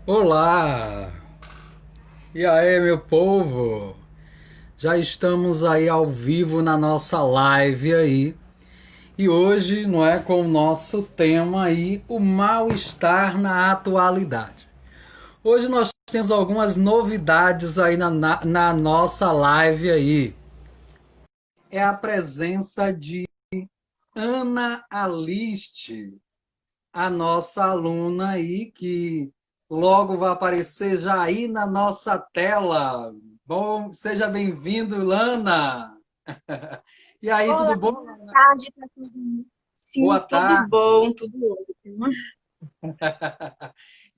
Olá! E aí, meu povo? Já estamos aí ao vivo na nossa live aí. E hoje, não é, com o nosso tema aí, o mal-estar na atualidade. Hoje nós temos algumas novidades aí na nossa live aí. É a presença de Ana Aliste, a nossa aluna aí, que logo vai aparecer já aí na nossa tela. Bom, seja bem-vindo, Lana. E aí, tudo Olá, bom? boa tarde para todo mundo. Boa Sim, tudo tarde. bom, tudo ótimo.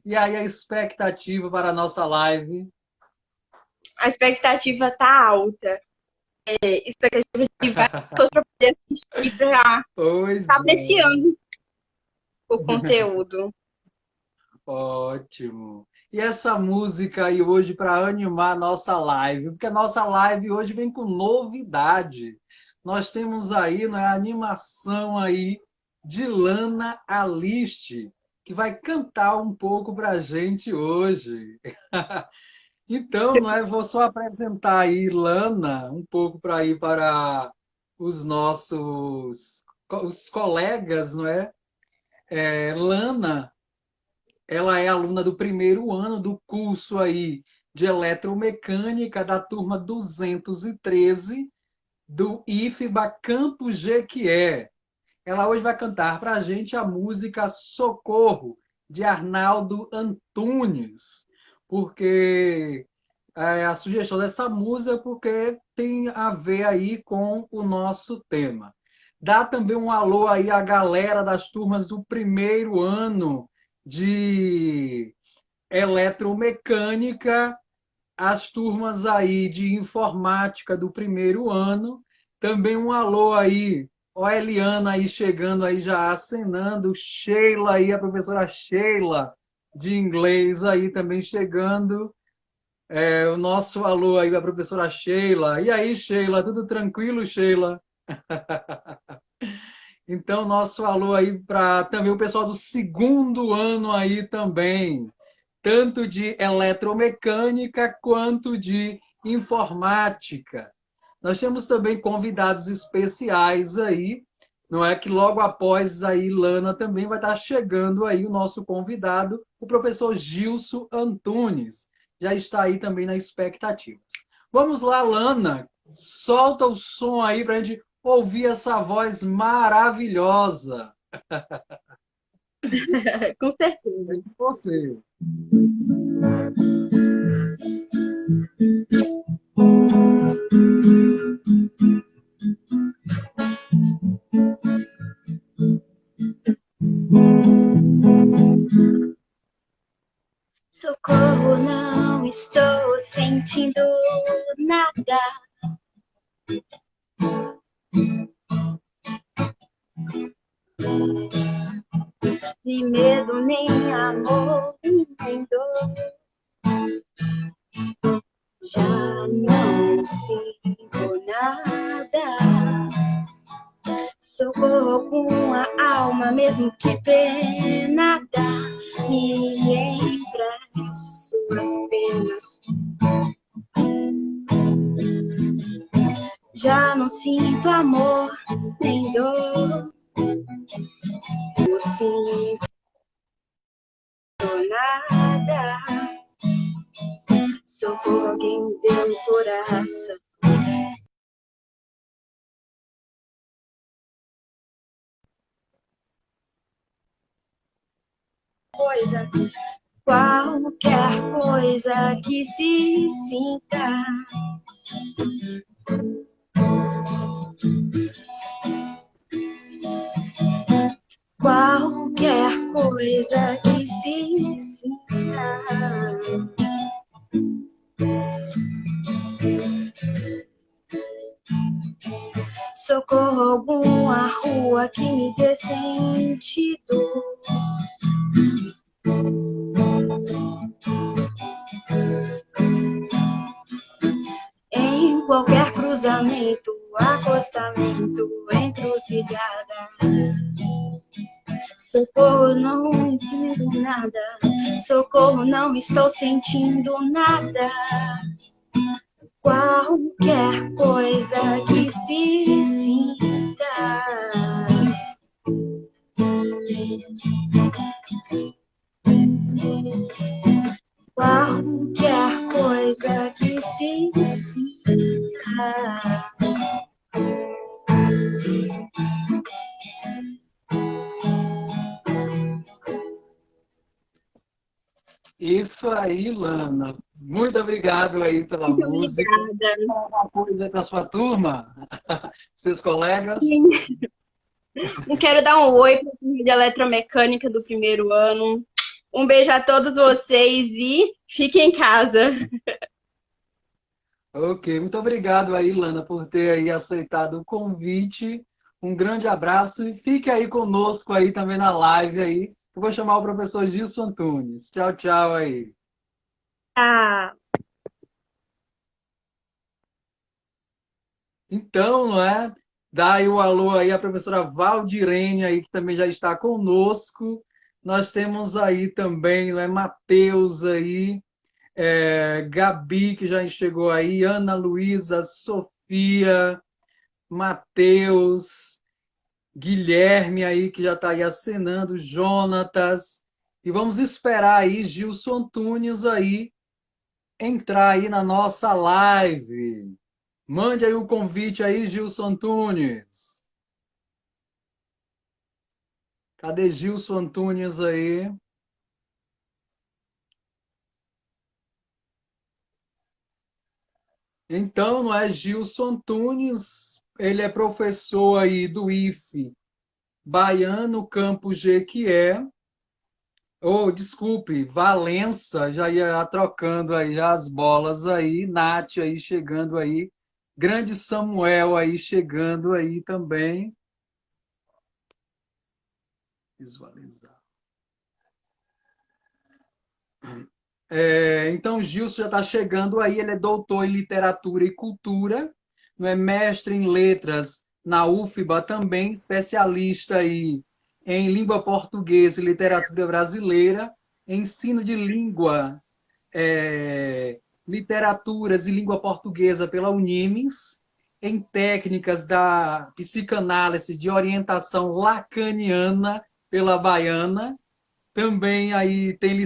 E aí, a expectativa para a nossa live? A expectativa tá alta. Expectativa de várias pessoas para poder assistir, para Pois estar é, apreciando o conteúdo. ótimo. E essa música aí hoje para animar a nossa live? Porque a nossa live hoje vem com novidade. Nós temos aí, né, a animação aí de Lana Aliste, que vai cantar um pouco para a gente hoje. Então, não é, vou só apresentar aí Lana um pouco para ir para os nossos os colegas, não é? Lana, ela é aluna do primeiro ano do curso aí de eletromecânica da turma 213 do IFBA Campus Jequié. Ela hoje vai cantar para a gente a música Socorro, de Arnaldo Antunes, porque a sugestão dessa música porque tem a ver aí com o nosso tema. Dá também um alô aí à galera das turmas do primeiro ano de eletromecânica, as turmas aí de informática do primeiro ano. Também um alô aí, ó, a Eliana aí chegando aí já acenando, Sheila aí, a professora Sheila de inglês aí também chegando. O nosso alô aí, a professora Sheila. E aí, Sheila, tudo tranquilo, Sheila? Então, nosso alô aí para também o pessoal do segundo ano aí também, tanto de eletromecânica quanto de informática. Nós temos também convidados especiais aí, não é que logo após aí Lana também vai estar chegando aí o nosso convidado, o professor Gilson Antunes. Já está aí também na expectativa. Vamos lá, Lana, solta o som aí para a gente ouvir essa voz maravilhosa. Com certeza. Você. Socorro, não estou sentindo nada. Nem medo, nem amor, nem dor. Já não sinto nada. Socorro com a alma, mesmo que penada, me empreste suas penas. Já não sinto amor nem dor, não sinto nada. Socorro, alguém me deu no coração. Coisa, qualquer coisa que se sinta. Qualquer coisa que se sinta. Socorro, alguma rua que me dê sentido. Em qualquer cruzamento, acostamento, encruzilhada. Socorro, não entendo nada. Socorro, não estou sentindo nada. Qualquer coisa que se sinta. Qualquer coisa que se sinta. Isso aí, Lana. Muito obrigado aí pela Muito música. obrigada. Fala uma coisa para sua turma, seus colegas. Não quero dar um oi para a turma de eletromecânica do primeiro ano. Um beijo a todos vocês e fiquem em casa. Ok, muito obrigado aí, Lana, por ter aí aceitado o convite. Um grande abraço e fique aí conosco aí também na live aí. Eu vou chamar o professor Gilson Antunes. Tchau, tchau aí. Ah, Então, não é? Dá aí o alô aí à professora Valdirene aí, que também já está conosco. Nós temos aí também, não é? Matheus aí, Gabi, que já chegou aí, Ana Luísa, Sofia, Matheus, Guilherme aí, que já está aí acenando, Jonatas. E vamos esperar aí Gilson Antunes aí entrar aí na nossa live. Mande aí o convite aí, Gilson Antunes. Cadê Gilson Antunes aí? Então, não é Gilson Antunes, ele é professor aí do IFE Baiano Campo Jequié. Oh, desculpe, Valença, já ia trocando aí as bolas aí, Nath aí chegando aí, grande Samuel aí chegando aí também. Visualizar. Então, Gilson já está chegando aí, ele é doutor em literatura e cultura, não é mestre em letras na UFBA também, especialista aí em língua portuguesa e literatura brasileira, ensino de língua, literaturas e língua portuguesa pela Unimes, em técnicas da psicanálise de orientação lacaniana pela Baiana, também aí tem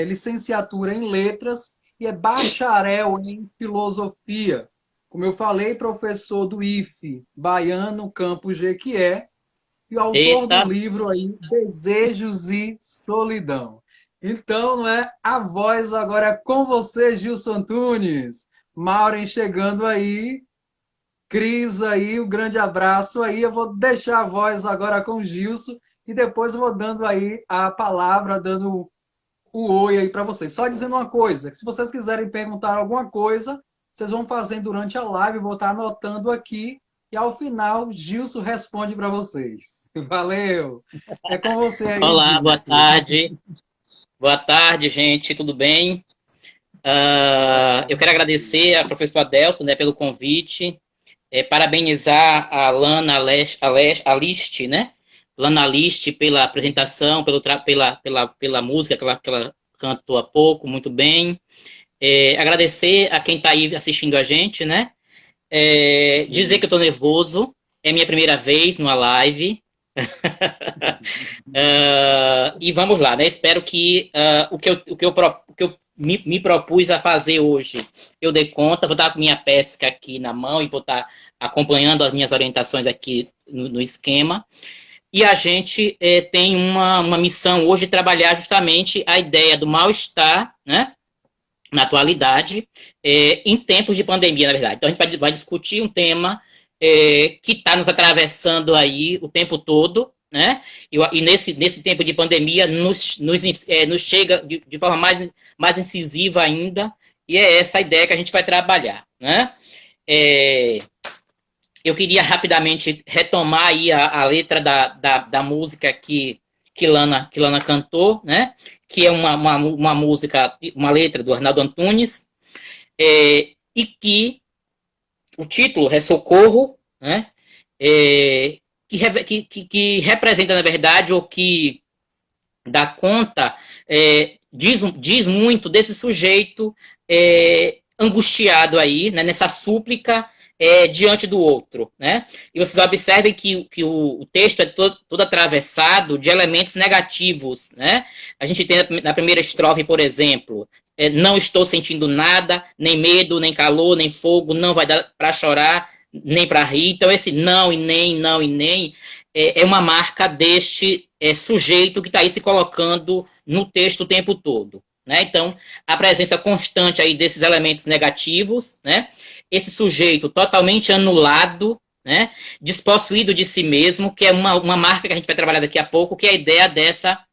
licenciatura em letras e é bacharel em filosofia. Como eu falei, professor do IFE Baiano Campus Jequié e o autor do Eita, livro aí Desejos e Solidão. Então, não é? A voz agora é com você, Gilson Antunes. Maureen chegando aí. Cris aí, um grande abraço aí. Eu vou deixar a voz agora com o Gilson e depois eu vou dando aí a palavra, dando o oi aí para vocês. Só dizendo uma coisa, que se vocês quiserem perguntar alguma coisa, vocês vão fazendo durante a live, vou estar anotando aqui e ao final Gilson responde para vocês. Valeu! É com você aí, olá, boa Gilson. tarde. Boa tarde, gente, tudo bem? Eu quero agradecer à professora Adelson, né, pelo convite, parabenizar a Lana Aliste, né? Lana Aliste pela apresentação, pela música que ela cantou há pouco, muito bem. Agradecer a quem está aí assistindo a gente, né? Dizer que eu estou nervoso, é minha primeira vez numa live. E vamos lá, né? Espero que o que eu me propus a fazer hoje eu dê conta. Vou estar com minha pesca aqui na mão e vou estar acompanhando as minhas orientações aqui no esquema. E a gente tem uma missão hoje de trabalhar justamente a ideia do mal-estar, né? Na atualidade, em tempos de pandemia, na verdade. Então, a gente vai discutir um tema que está nos atravessando aí o tempo todo, né? E nesse tempo de pandemia nos chega de forma mais incisiva ainda, e é essa a ideia que a gente vai trabalhar, né? Eu queria rapidamente retomar aí a letra da música que Lana cantou, né? Que é uma música, uma letra do Arnaldo Antunes, e que o título é Socorro, né? que representa, na verdade, ou que dá conta, diz muito desse sujeito angustiado aí, né, nessa súplica diante do outro, né? E vocês observem que o texto é todo atravessado de elementos negativos, né? A gente tem na primeira estrofe, por exemplo, não estou sentindo nada, nem medo, nem calor, nem fogo, não vai dar para chorar, nem para rir. Então esse não e nem é uma marca deste sujeito que está aí se colocando no texto o tempo todo, né? Então a presença constante aí desses elementos negativos, né? Esse sujeito totalmente anulado, né? Despossuído de si mesmo, que é uma marca que a gente vai trabalhar daqui a pouco, que é a ideia dessa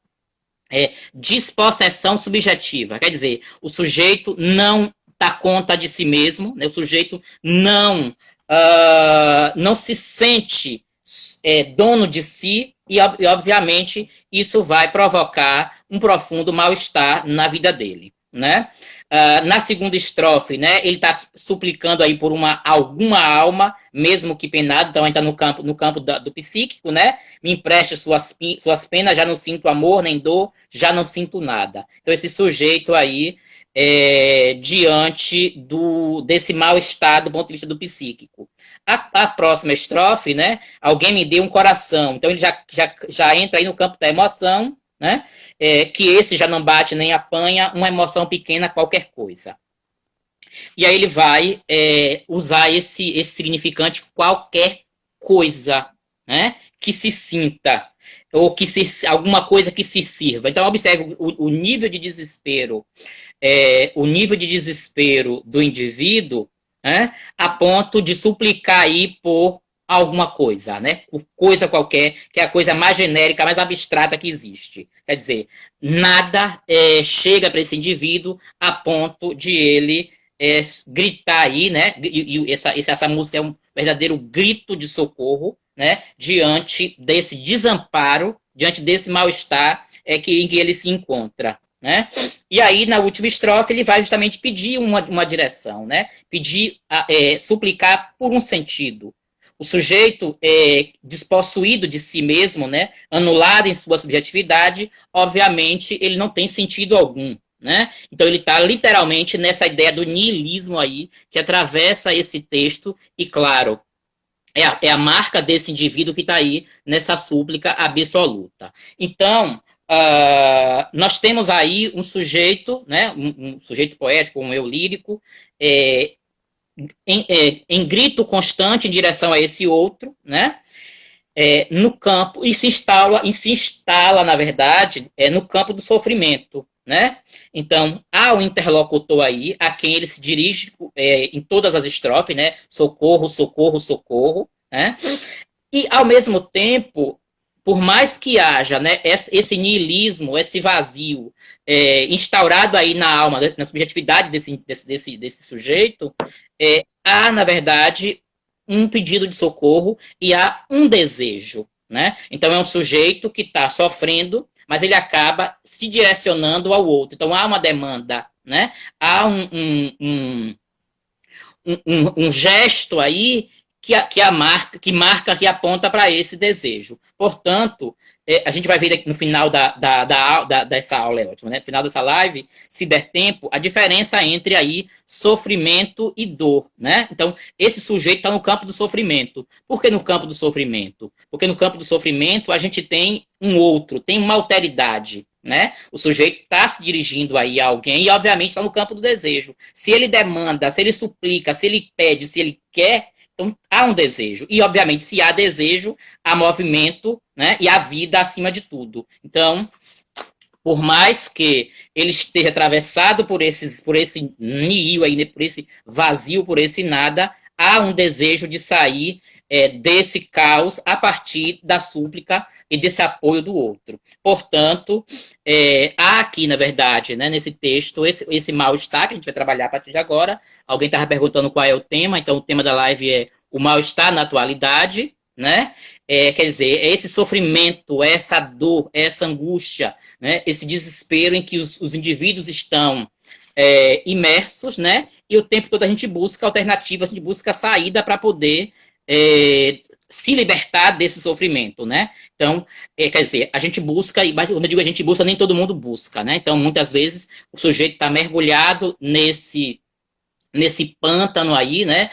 dispossessão subjetiva. Quer dizer, o sujeito não dá conta de si mesmo, né? O sujeito não se sente dono de si e, obviamente, isso vai provocar um profundo mal-estar na vida dele, né? Na segunda estrofe, né, ele está suplicando aí por alguma alma, mesmo que penado, então está no campo do psíquico, né? Me empreste suas penas, já não sinto amor nem dor, já não sinto nada. Então esse sujeito aí, diante desse mal-estar do ponto de vista do psíquico. A próxima estrofe, né, alguém me deu um coração, então ele já entra aí no campo da emoção, né? Que esse já não bate nem apanha, uma emoção pequena, qualquer coisa. E aí ele vai usar esse significante qualquer coisa, né, que se sinta, ou alguma coisa que se sirva. Então observe o nível de desespero, do indivíduo, né, a ponto de suplicar aí por alguma coisa, né? Coisa qualquer, que é a coisa mais genérica, mais abstrata que existe. Quer dizer, nada chega para esse indivíduo a ponto de ele gritar aí, né? E essa música é um verdadeiro grito de socorro, né? Diante desse desamparo, diante desse mal-estar em que ele se encontra, né? E aí, na última estrofe, ele vai justamente pedir uma direção, né? Suplicar por um sentido. O sujeito despossuído de si mesmo, né, anulado em sua subjetividade, obviamente ele não tem sentido algum, né? Então ele está literalmente nessa ideia do niilismo aí, que atravessa esse texto, e claro, é a marca desse indivíduo que está aí nessa súplica absoluta. Então, nós temos aí um sujeito, né, um sujeito poético, um eu lírico, em grito constante em direção a esse outro, né? No campo, e se instala, na verdade, no campo do sofrimento, né? Então, há um interlocutor aí, a quem ele se dirige em todas as estrofes, né? Socorro, socorro, socorro, né? E, ao mesmo tempo, por mais que haja, né, esse niilismo, esse vazio instaurado aí na alma, na subjetividade desse sujeito, há, na verdade, um pedido de socorro e há um desejo, né? Então é um sujeito que está sofrendo, mas ele acaba se direcionando ao outro. Então há uma demanda, né? Há um gesto aí que marca, que aponta para esse desejo. Portanto, a gente vai ver aqui no final dessa aula, ótimo, né? No final dessa live, se der tempo, a diferença entre aí sofrimento e dor, né? Então, esse sujeito está no campo do sofrimento. Por que no campo do sofrimento? Porque no campo do sofrimento a gente tem um outro, tem uma alteridade, né? O sujeito está se dirigindo aí a alguém e, obviamente, está no campo do desejo. Se ele demanda, se ele suplica, se ele pede, se ele quer, então há um desejo. E, obviamente, se há desejo, há movimento, né? E há vida acima de tudo. Então, por mais que ele esteja atravessado por esse nihil aí, né? Por esse vazio, por esse nada, há um desejo de sair desse caos a partir da súplica e desse apoio do outro. Portanto, há aqui, na verdade, né, nesse texto, esse mal-estar que a gente vai trabalhar a partir de agora. Alguém estava perguntando qual é o tema, então o tema da live é o mal-estar na atualidade, né? Quer dizer, esse sofrimento, essa dor, essa angústia, né? Esse desespero em que os indivíduos estão imersos, né? E o tempo todo a gente busca alternativas, a gente busca saída para poder se libertar desse sofrimento, né? Então, quer dizer, a gente busca, e quando eu digo a gente busca, nem todo mundo busca, né? Então, muitas vezes, o sujeito está mergulhado nesse pântano aí, né?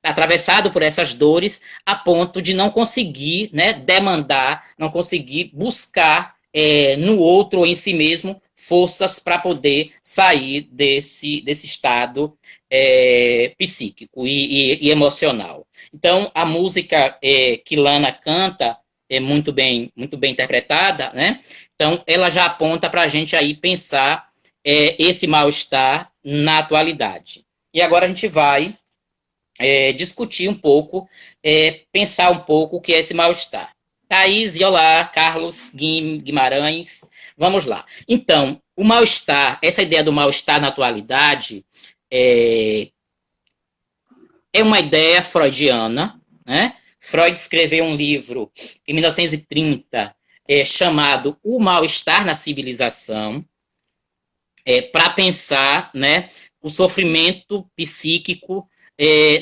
Atravessado por essas dores, a ponto de não conseguir, né, demandar, não conseguir buscar no outro ou em si mesmo forças para poder sair desse estado psíquico e emocional. Então, a música que Lana canta é muito bem interpretada, né? Então, ela já aponta para a gente aí pensar esse mal-estar na atualidade. E agora a gente vai discutir um pouco, pensar um pouco o que é esse mal-estar. Thaís, e olá, Carlos Guimarães, vamos lá. Então, o mal-estar, essa ideia do mal-estar na atualidade é uma ideia freudiana, né? Freud escreveu um livro em 1930 chamado O Mal-Estar na Civilização, para pensar, né, o sofrimento psíquico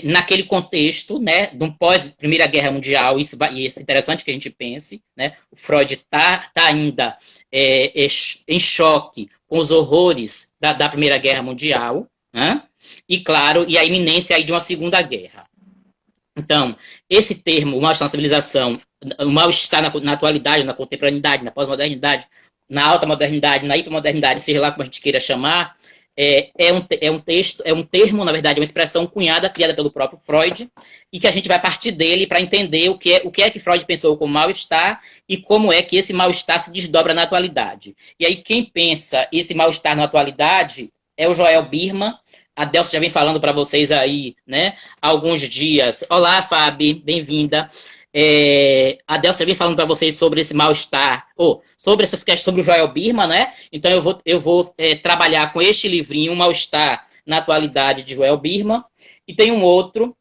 naquele contexto, né, de um pós-Primeira Guerra Mundial. Isso é interessante que a gente pense, né? O Freud está ainda em choque com os horrores da Primeira Guerra Mundial, né? E, claro, e a iminência aí de uma Segunda Guerra. Então, esse termo, o mal-estar na civilização, o mal-estar na atualidade, na contemporaneidade, na pós-modernidade, na alta modernidade, na hipermodernidade, seja lá como a gente queira chamar, um termo, na verdade, é uma expressão cunhada, criada pelo próprio Freud, e que a gente vai partir dele para entender o que é que Freud pensou como mal-estar e como é que esse mal-estar se desdobra na atualidade. E aí, quem pensa esse mal-estar na atualidade é o Joel Birman. A Delcia já vem falando para vocês aí, né, há alguns dias. Olá, Fábio, bem-vinda. A Delcia vem falando para vocês sobre esse mal-estar, sobre essas questões, sobre o Joel Birman, né? Então eu vou trabalhar com este livrinho, o Mal-Estar na Atualidade, de Joel Birman. E tem um outro,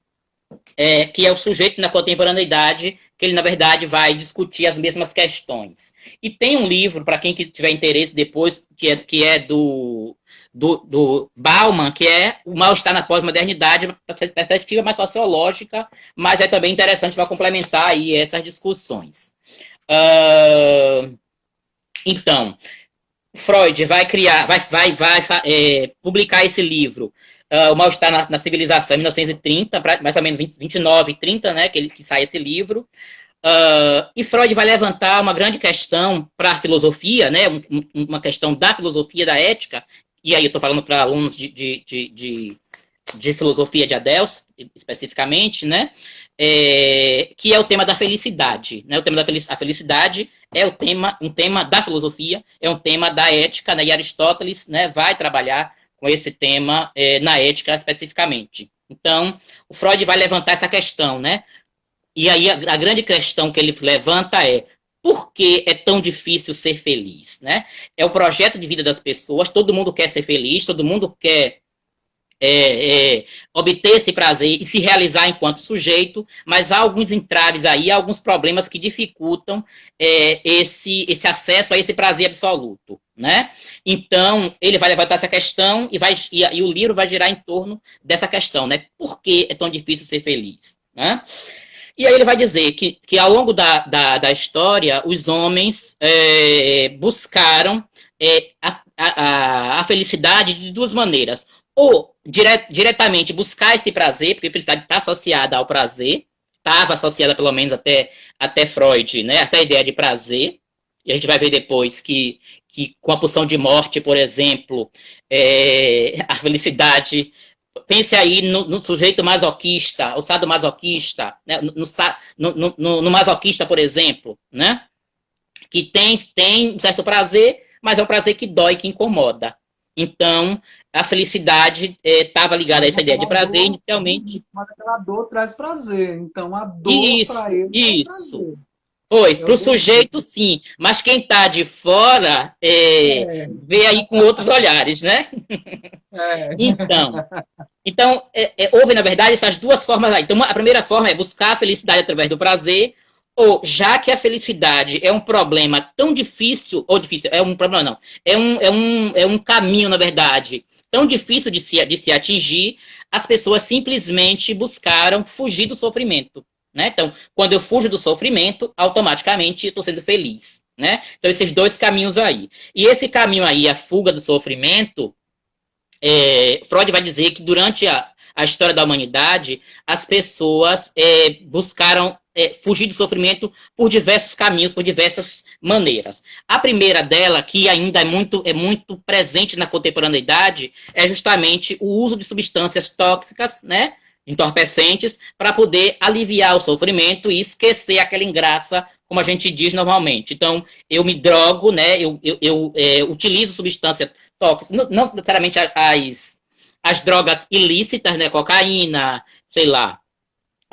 que é o Sujeito na Contemporaneidade, que ele, na verdade, vai discutir as mesmas questões. E tem um livro, para quem tiver interesse depois, que é do Bauman, que é o mal-estar na pós-modernidade, perspectiva mais sociológica, mas é também interessante para complementar aí essas discussões. Então, Freud vai publicar esse livro, O Mal-Estar na Civilização, em 1930, mais ou menos 29 e 30, né, que sai esse livro. E Freud vai levantar uma grande questão para a filosofia, né, uma questão da filosofia, da ética, e aí eu estou falando para alunos de filosofia de Adelson, especificamente, né, que é o tema da felicidade. Né, o tema a felicidade é um tema da filosofia, é um tema da ética, né, e Aristóteles, né, vai trabalhar com esse tema na ética especificamente. Então, o Freud vai levantar essa questão, né? E aí a grande questão que ele levanta é: por que é tão difícil ser feliz, né? É o projeto de vida das pessoas, todo mundo quer ser feliz, todo mundo quer obter esse prazer e se realizar enquanto sujeito, mas há alguns entraves aí, há alguns problemas que dificultam esse acesso a esse prazer absoluto, né? Então, ele vai levantar essa questão e o livro vai girar em torno dessa questão, né? Por que é tão difícil ser feliz, né? E aí ele vai dizer que ao longo da história, os homens buscaram a felicidade de duas maneiras. Ou diretamente buscar esse prazer, porque a felicidade está associada ao prazer, estava associada pelo menos até Freud, né, essa ideia de prazer. E a gente vai ver depois que com a pulsão de morte, por exemplo, a felicidade... Pense aí no sujeito masoquista, o sadomasoquista, né? no masoquista, por exemplo, né? Que tem um certo prazer, mas é um prazer que dói, que incomoda. Então, a felicidade estava ligada a essa ideia de prazer inicialmente. Mas aquela dor traz prazer, então a dor para ele isso. traz prazer. Pois, para o sujeito, sim. Mas quem está de fora vê aí com outros olhares, né? Então houve, na verdade, essas duas formas aí. Então, a primeira forma é buscar a felicidade através do prazer, ou já que a felicidade é um problema tão difícil, é um problema não, é um caminho, na verdade, tão difícil de se atingir, as pessoas simplesmente buscaram fugir do sofrimento. né? Então, quando eu fujo do sofrimento, automaticamente eu estou sendo feliz, né? Então, esses dois caminhos aí. E esse caminho aí, a fuga do sofrimento, Freud vai dizer que durante a história da humanidade, as pessoas buscaram fugir do sofrimento por diversos caminhos, por diversas maneiras. A primeira dela, que ainda é muito presente na contemporaneidade, é justamente o uso de substâncias tóxicas, né, entorpecentes, para poder aliviar o sofrimento e esquecer aquela engraça, como a gente diz normalmente. Então, eu me drogo, né, eu utilizo substâncias tóxicas, não necessariamente as drogas ilícitas, né, cocaína, sei lá,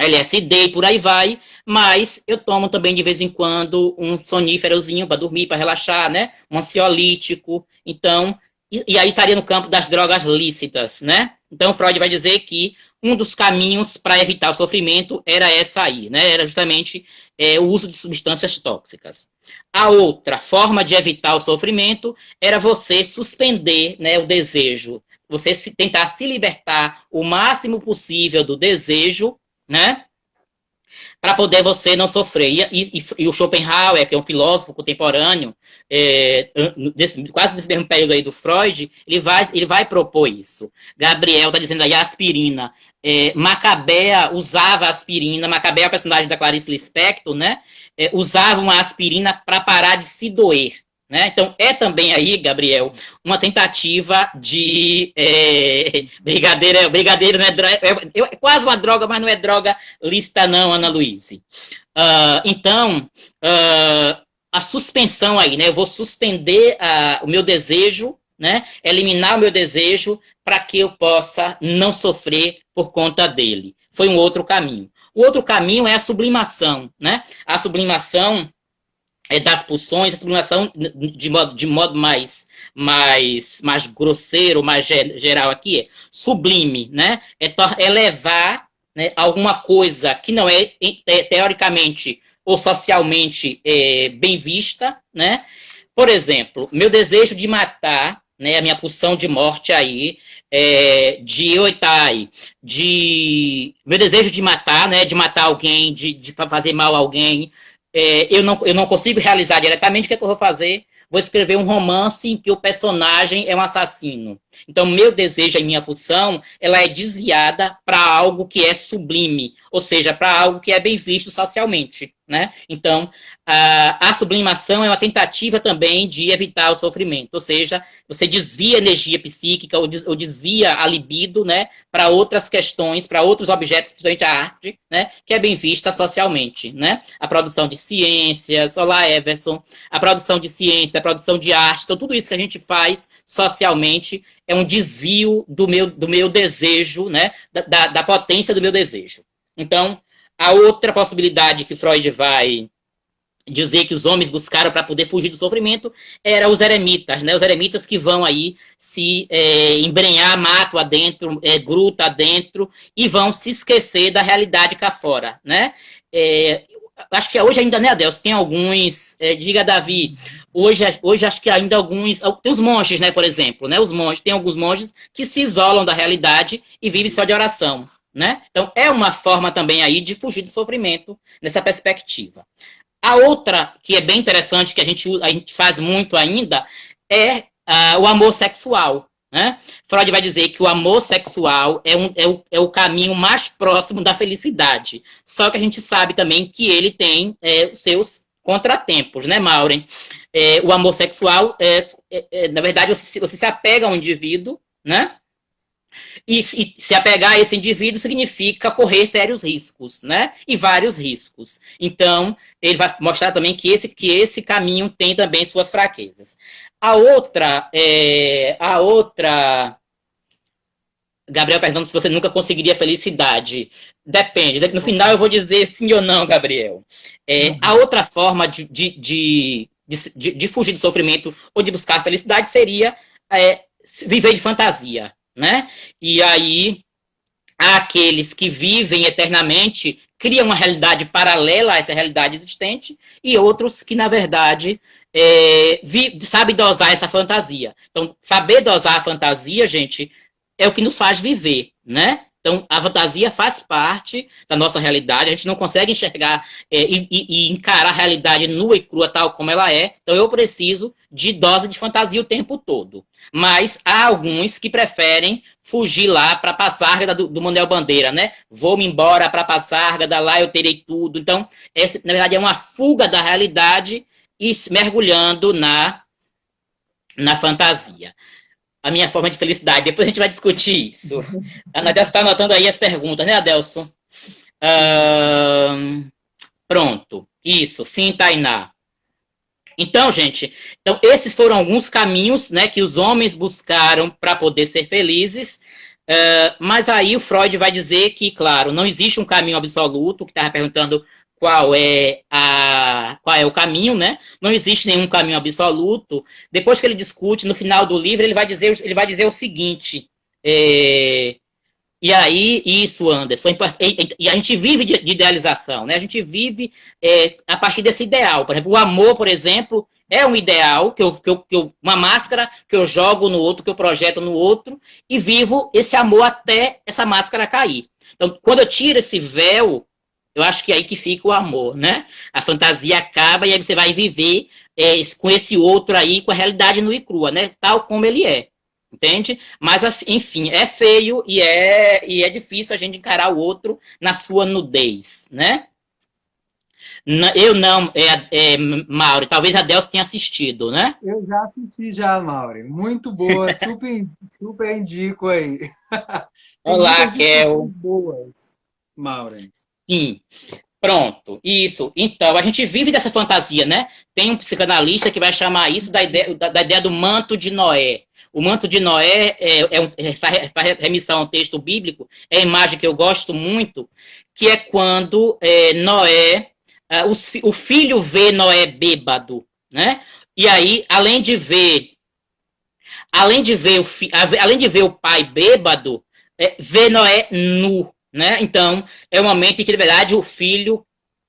LSD e por aí vai, mas eu tomo também de vez em quando um soníferozinho para dormir, para relaxar, né? Um ansiolítico. Então, e aí estaria no campo das drogas lícitas, né? Então, Freud vai dizer que um dos caminhos para evitar o sofrimento era essa aí, né? Era justamente o uso de substâncias tóxicas. A outra forma de evitar o sofrimento era você suspender, né, o desejo, você tentar se libertar o máximo possível do desejo, né? Para poder você não sofrer. E o Schopenhauer, que é um filósofo contemporâneo, quase nesse mesmo período aí do Freud, ele vai propor isso. Gabriel está dizendo aí a aspirina. Macabea usava aspirina, Macabea é a personagem da Clarice Lispector, né? Usava uma aspirina para parar de se doer. Né? Então, também aí, Gabriel, uma tentativa de brigadeiro não é droga, é quase uma droga, mas não é droga lícita não, Ana Luíse. Então, a suspensão aí, né? Eu vou suspender o meu desejo, né? Eliminar o meu desejo para que eu possa não sofrer por conta dele. Foi um outro caminho. O outro caminho é a sublimação, né? A sublimação das pulsões, a sublimação de modo mais grosseiro, mais geral aqui, sublime, né? Levar, né, alguma coisa que não é teoricamente ou socialmente bem vista, né? Por exemplo, meu desejo de matar, né, a minha pulsão de morte aí, de oitai, meu desejo de matar, né, de matar alguém, de fazer mal a alguém, eu não consigo realizar diretamente. O que é que eu vou fazer? Vou escrever um romance em que o personagem é um assassino. Então, meu desejo e minha pulsão, ela é desviada para algo que é sublime, ou seja, para algo que é bem visto socialmente, né? Então, a sublimação é uma tentativa também de evitar o sofrimento, ou seja, você desvia a energia psíquica ou desvia a libido, né, para outras questões, para outros objetos, principalmente a arte, né, que é bem vista socialmente, né? A produção de ciências, olá Everson, a produção de ciência, a produção de arte, então tudo isso que a gente faz socialmente é um desvio do meu desejo, né, da potência do meu desejo. Então, a outra possibilidade que Freud vai dizer que os homens buscaram para poder fugir do sofrimento eram os eremitas, né? Os eremitas que vão aí se embrenhar mato adentro, gruta adentro, e vão se esquecer da realidade cá fora, né? Acho que hoje ainda, né, Adelso, tem alguns, diga, Davi, hoje acho que ainda alguns, tem os monges, né, por exemplo, né, tem alguns monges que se isolam da realidade e vivem só de oração, né? Então, é uma forma também aí de fugir do sofrimento nessa perspectiva. A outra, que é bem interessante, que a gente faz muito ainda, é o amor sexual, né? Freud vai dizer que o amor sexual é o caminho mais próximo da felicidade. Só que a gente sabe também que ele tem os seus contratempos, né, Maureen? O amor sexual, na verdade, você se apega a um indivíduo, né? E se apegar a esse indivíduo significa correr sérios riscos, né? E vários riscos. Então, ele vai mostrar também que esse caminho tem também suas fraquezas. A outra, Gabriel perguntando se você nunca conseguiria felicidade. Depende. No final eu vou dizer sim ou não, Gabriel. A outra forma de fugir do sofrimento ou de buscar felicidade seria viver de fantasia, né? E aí, aqueles que vivem eternamente criam uma realidade paralela a essa realidade existente, e outros que, na verdade, sabem dosar essa fantasia. Então, saber dosar a fantasia, gente, é o que nos faz viver, né? Então, a fantasia faz parte da nossa realidade, a gente não consegue enxergar e encarar a realidade nua e crua tal como ela é, então eu preciso de dose de fantasia o tempo todo. Mas há alguns que preferem fugir lá para a Passárgada do Manuel Bandeira, né? Vou-me embora para a Passárgada, lá eu terei tudo. Então, essa, na verdade, é uma fuga da realidade e mergulhando na fantasia. A minha forma de felicidade. Depois a gente vai discutir isso. A Adelson está anotando aí as perguntas, né, Adelson? Pronto. Isso. Sim, Tainá. Então, gente, então esses foram alguns caminhos, né, que os homens buscaram para poder ser felizes. Mas aí o Freud vai dizer que, claro, não existe um caminho absoluto, que estava perguntando qual é o caminho, né? Não existe nenhum caminho absoluto. Depois que ele discute, no final do livro, ele vai dizer o seguinte. E aí, isso, Anderson, e a gente vive de idealização, né? A gente vive a partir desse ideal. Por exemplo, o amor, por exemplo, é um ideal, uma máscara que eu jogo no outro, que eu projeto no outro, e vivo esse amor até essa máscara cair. Então, quando eu tiro esse véu, eu acho que é aí que fica o amor, né? A fantasia acaba e aí você vai viver com esse outro aí, com a realidade nua e crua, né? Tal como ele é. Entende? Mas, enfim, é feio e é difícil a gente encarar o outro na sua nudez, né? Eu não, Mauro, talvez a Delcio tenha assistido, né? Eu já assisti já, Mauri. Muito boa, super indico aí. Tem Olá, muitas discussões Kel. boas, Mauri. Sim, pronto, isso. Então, a gente vive dessa fantasia, né? Tem um psicanalista que vai chamar isso da ideia do manto de Noé. O manto de Noé faz remissão ao texto bíblico, é a imagem que eu gosto muito, que é quando Noé, o filho vê Noé bêbado, né? E aí, além de ver o pai bêbado, vê Noé nu, né? Então, é o momento em que, na verdade, o filho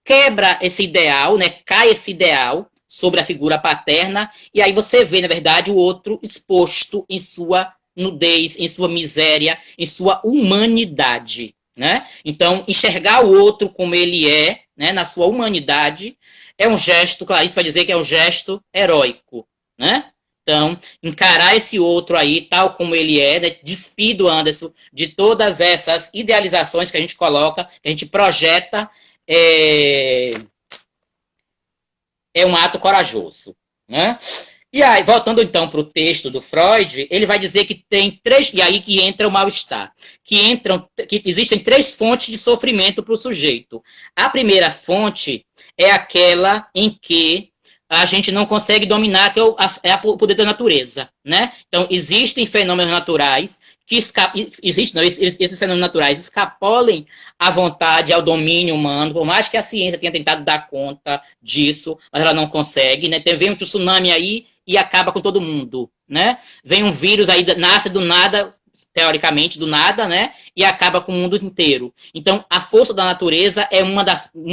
quebra esse ideal, né? Cai esse ideal sobre a figura paterna, e aí você vê, na verdade, o outro exposto em sua nudez, em sua miséria, em sua humanidade, né? Então, enxergar o outro como ele é, né, na sua humanidade, é um gesto, Clarice vai dizer que é um gesto heróico, né? Então, encarar esse outro aí, tal como ele é, né? Despido, Anderson, de todas essas idealizações que a gente coloca, que a gente projeta, é, é um ato corajoso, né? E aí, voltando então para o texto do Freud, ele vai dizer que tem três, e aí que entra o mal-estar, que existem três fontes de sofrimento para o sujeito. A primeira fonte é aquela em que a gente não consegue dominar, que é o poder da natureza, né? Então, existem fenômenos naturais que esses fenômenos naturais escapolem à vontade, ao domínio humano, por mais que a ciência tenha tentado dar conta disso, mas ela não consegue, né? Vem um tsunami aí e acaba com todo mundo, né? Vem um vírus aí, nasce do nada, teoricamente do nada, né? E acaba com o mundo inteiro. Então, a força da natureza é uma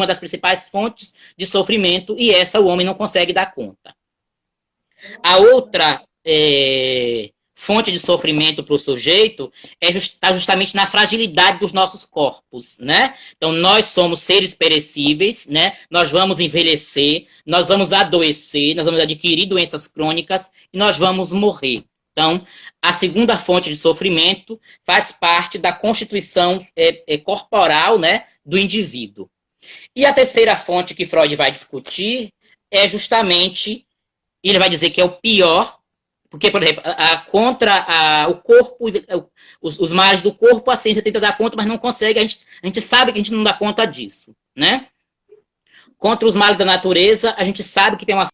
das principais fontes de sofrimento e essa o homem não consegue dar conta. A outra fonte de sofrimento para o sujeito está justamente na fragilidade dos nossos corpos, né? Então, nós somos seres perecíveis, né? Nós vamos envelhecer, nós vamos adoecer, nós vamos adquirir doenças crônicas e nós vamos morrer. Então, a segunda fonte de sofrimento faz parte da constituição corporal, né, do indivíduo. E a terceira fonte que Freud vai discutir é justamente, ele vai dizer que é o pior, porque, por exemplo, o corpo, os males do corpo, a ciência tenta dar conta, mas não consegue, a gente sabe que a gente não dá conta disso, né? Contra os males da natureza, a gente sabe que tem uma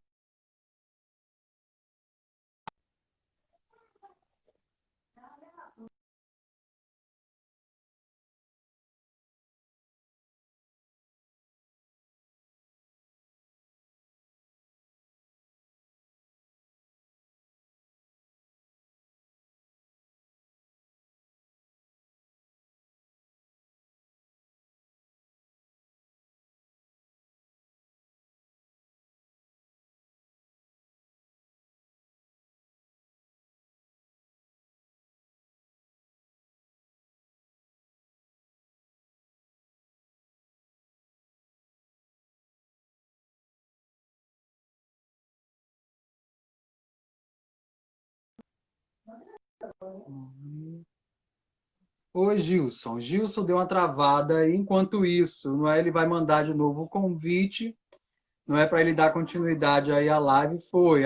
Oi, Gilson. Gilson deu uma travada. E enquanto isso, não é? Ele vai mandar de novo o convite. Não é para ele dar continuidade aí à live. Foi.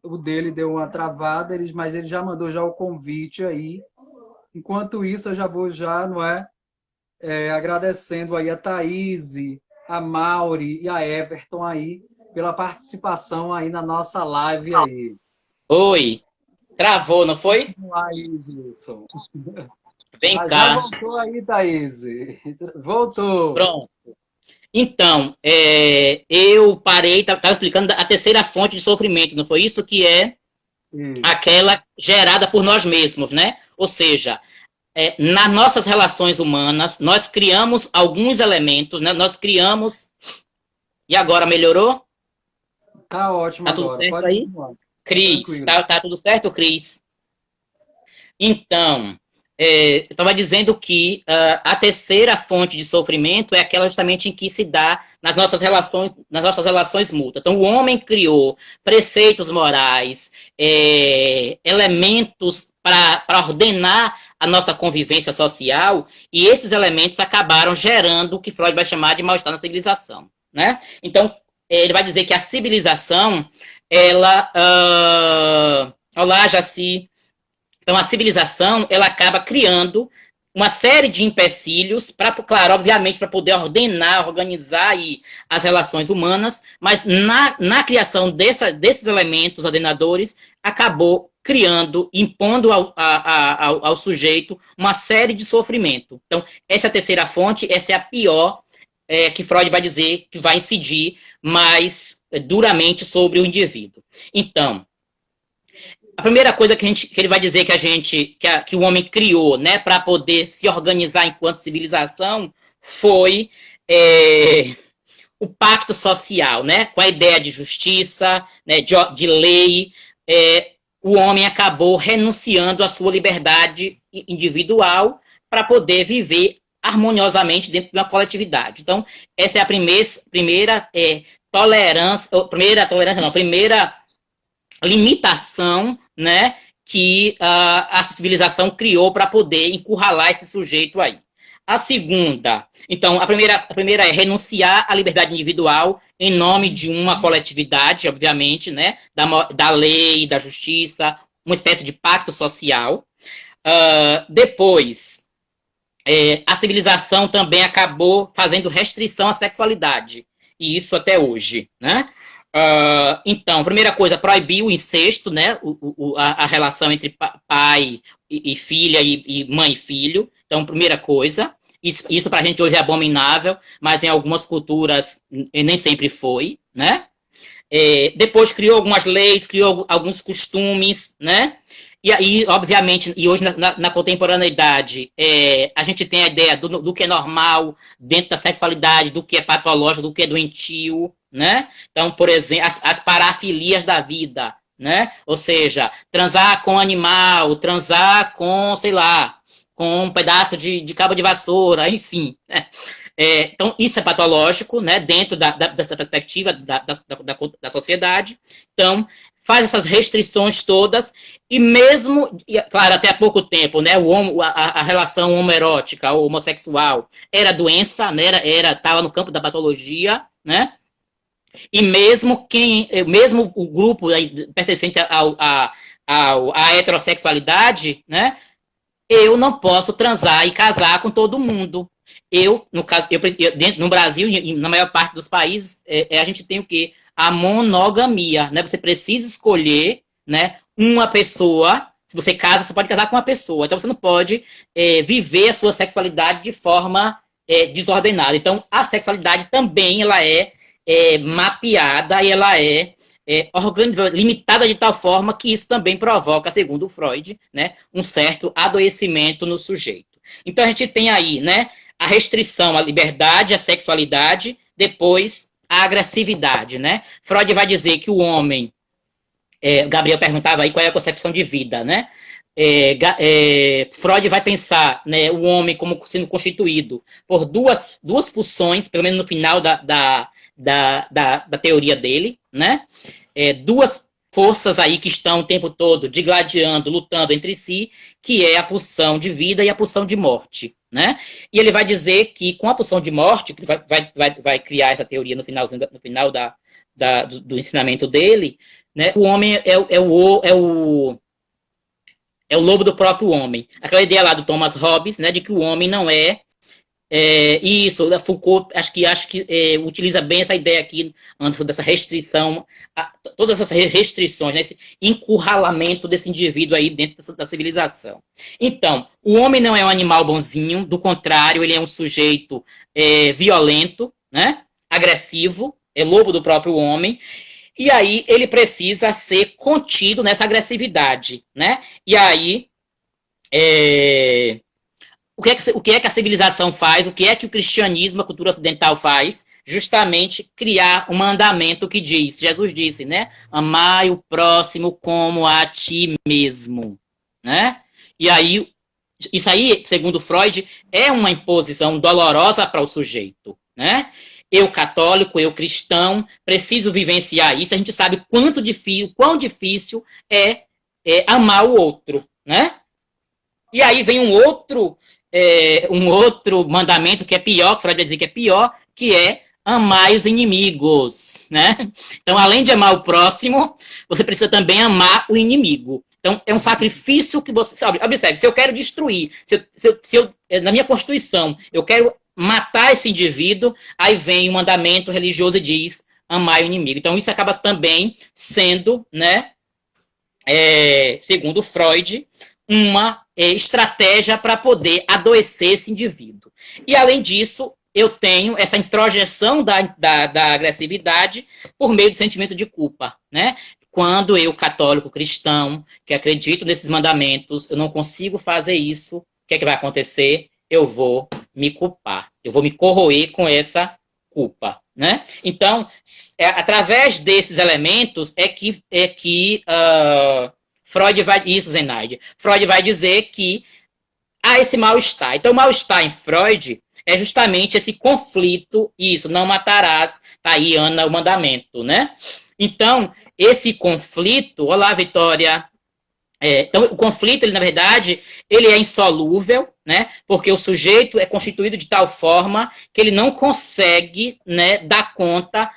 O dele deu uma travada, mas ele já mandou já o convite aí. Enquanto isso, eu já vou já, não é? Agradecendo aí a Thaís, a Mauri e a Everton aí pela participação aí na nossa live aí. Oi, travou, não foi? Aí, Gilson. Vem Já cá. voltou aí, Thaís. Voltou. Pronto. Então, eu parei, estava explicando a terceira fonte de sofrimento, não foi isso? Que é Isso. aquela gerada por nós mesmos, né? Ou seja, nas nossas relações humanas, nós criamos alguns elementos, né? Nós criamos. E agora melhorou? Tá ótimo Tá tudo agora. certo Pode aí? continuar. Cris, Tranquilo. tá tudo certo, Cris? Então, eu estava dizendo que a terceira fonte de sofrimento é aquela justamente em que se dá nas nossas relações mútuas. Então, o homem criou preceitos morais, elementos para ordenar a nossa convivência social, e esses elementos acabaram gerando o que Freud vai chamar de mal-estar na civilização, né? Então, ele vai dizer que a civilização, ela... olá, Jaci. Então, a civilização, ela acaba criando uma série de empecilhos, claro, obviamente, para poder ordenar, organizar aí as relações humanas, mas na criação desses elementos ordenadores, acabou criando, impondo ao sujeito uma série de sofrimento. Então, essa é a terceira fonte, essa é a pior, que Freud vai dizer que vai incidir mais duramente sobre o indivíduo. Então, a primeira coisa que ele vai dizer que o homem criou, né, para poder se organizar enquanto civilização, foi o pacto social, né, com a ideia de justiça, né, de lei. O homem acabou renunciando à sua liberdade individual para poder viver harmoniosamente dentro de uma coletividade. Então, essa é a primeira limitação, né, que a civilização criou para poder encurralar esse sujeito aí. A segunda, então, a primeira é renunciar à liberdade individual em nome de uma coletividade, obviamente, né, da lei, da justiça, uma espécie de pacto social. Depois, a civilização também acabou fazendo restrição à sexualidade, e isso até hoje, né? Então, primeira coisa, proibiu o incesto, né? A relação entre pai e filha e mãe e filho. Então, primeira coisa. Isso para a gente hoje é abominável, mas em algumas culturas nem sempre foi, né? Depois criou algumas leis, criou alguns costumes, né? E aí, obviamente, e hoje na contemporaneidade, a gente tem a ideia do que é normal dentro da sexualidade, do que é patológico, do que é doentio, né? Então, por exemplo, as parafilias da vida, né? Ou seja, transar com animal, transar com, sei lá, com um pedaço de cabo de vassoura, enfim, né? Então, isso é patológico, né? Dentro dessa perspectiva da sociedade. Então, faz essas restrições todas, e mesmo, claro, até há pouco tempo, né, a relação homoerótica ou homossexual era doença, né, estava no campo da patologia, né, e mesmo o grupo pertencente à heterossexualidade, né, eu não posso transar e casar com todo mundo. No caso, no Brasil e na maior parte dos países, a gente tem o quê? A monogamia, né? Você precisa escolher, né, uma pessoa. Se você casa, você pode casar com uma pessoa. Então, você não pode viver a sua sexualidade de forma desordenada. Então, a sexualidade também ela é mapeada e ela é organizada, limitada de tal forma que isso também provoca, segundo Freud, né, um certo adoecimento no sujeito. Então, a gente tem aí, né, a restrição à liberdade, à sexualidade, depois a agressividade, né? Freud vai dizer que o homem, Gabriel perguntava aí qual é a concepção de vida, né? Freud vai pensar, né, o homem como sendo constituído por duas pulsões, pelo menos no final da teoria dele, né? forças aí que estão o tempo todo digladiando, lutando entre si, que é a pulsão de vida e a pulsão de morte, né? E ele vai dizer que com a pulsão de morte, que vai criar essa teoria no final do ensinamento dele, né? O homem é o lobo do próprio homem. Aquela ideia lá do Thomas Hobbes, né, de que o homem não é isso, da Foucault, acho que utiliza bem essa ideia aqui, antes dessa restrição, todas essas restrições, né, esse encurralamento desse indivíduo aí dentro da civilização. Então, o homem não é um animal bonzinho, do contrário, ele é um sujeito violento, né, agressivo, é lobo do próprio homem, e aí ele precisa ser contido nessa agressividade, né? E aí, o que é que a civilização faz? O que é que o cristianismo, a cultura ocidental faz? Justamente criar um mandamento que diz, Jesus disse, né? Amai o próximo como a ti mesmo, né? E aí, isso aí, segundo Freud, é uma imposição dolorosa para o sujeito, né? Eu católico, eu cristão, preciso vivenciar isso. A gente sabe quão difícil é amar o outro, né? E aí vem um outro mandamento que é pior, que Freud vai dizer que é pior, que é amar os inimigos, né? Então, além de amar o próximo, você precisa também amar o inimigo. Então, é um sacrifício que você... Observe, se eu quero destruir, na minha Constituição, eu quero matar esse indivíduo, aí vem o mandamento religioso e diz amar o inimigo. Então, isso acaba também sendo, né, segundo Freud, uma estratégia para poder adoecer esse indivíduo. E, além disso, eu tenho essa introjeção da agressividade por meio do sentimento de culpa, né? Quando eu, católico cristão, que acredito nesses mandamentos, eu não consigo fazer isso, o que é que vai acontecer? Eu vou me culpar, eu vou me corroer com essa culpa, né? Então, através desses elementos é que Freud vai... Isso, Zenaide. Freud vai dizer que há esse mal-estar. Então, o mal-estar em Freud é justamente esse conflito, isso, não matarás, tá aí, Ana, o mandamento, né? Então, esse conflito... Olá, Vitória. Então, o conflito, ele, na verdade, ele é insolúvel, né? Porque o sujeito é constituído de tal forma que ele não consegue, né, dar conta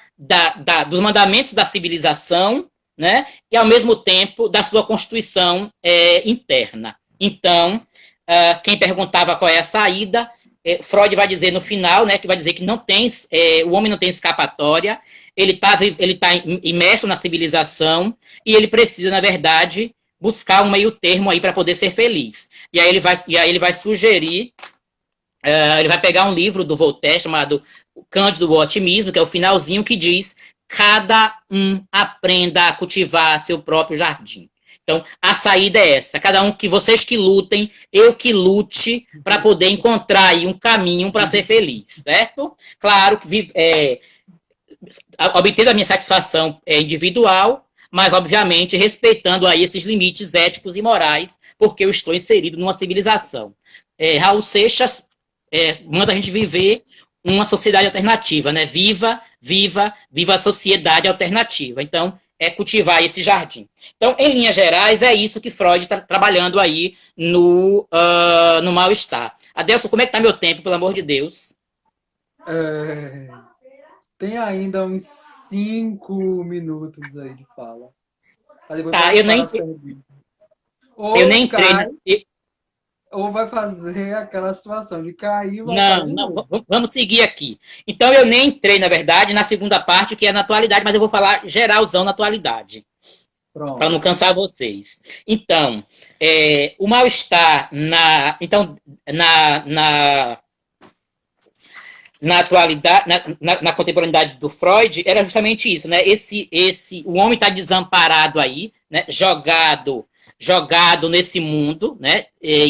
dos mandamentos da civilização, né? E, ao mesmo tempo, da sua constituição interna. Então, quem perguntava qual é a saída, Freud vai dizer no final, né, que vai dizer que não tem, o homem não tem escapatória, ele tá imerso na civilização e ele precisa, na verdade, buscar um meio termo aí para poder ser feliz. E aí ele vai sugerir, ele vai pegar um livro do Voltaire chamado Cândido o Otimismo, que é o finalzinho, que diz: cada um aprenda a cultivar seu próprio jardim. Então, a saída é essa. Cada um, que vocês que lutem, eu que lute para poder encontrar aí um caminho para ser feliz, certo? Claro que obter a minha satisfação individual, mas, obviamente, respeitando aí esses limites éticos e morais, porque eu estou inserido numa civilização. Raul Seixas manda a gente viver uma sociedade alternativa, né? Viva a sociedade alternativa. Então, é cultivar esse jardim. Então, em linhas gerais, é isso que Freud está trabalhando aí no mal-estar. Adelson, como é que está meu tempo, pelo amor de Deus? Tem ainda uns 5 minutos aí de fala. Tá, eu nem entrei. Ou vai fazer aquela situação de cair... Não, vamos seguir aqui. Então, eu nem entrei, na verdade, na segunda parte, que é na atualidade, mas eu vou falar geralzão na atualidade. Para não cansar vocês. Então, o mal-estar na atualidade, na contemporaneidade do Freud, era justamente isso, né? O homem está desamparado aí, né? Jogado nesse mundo, né?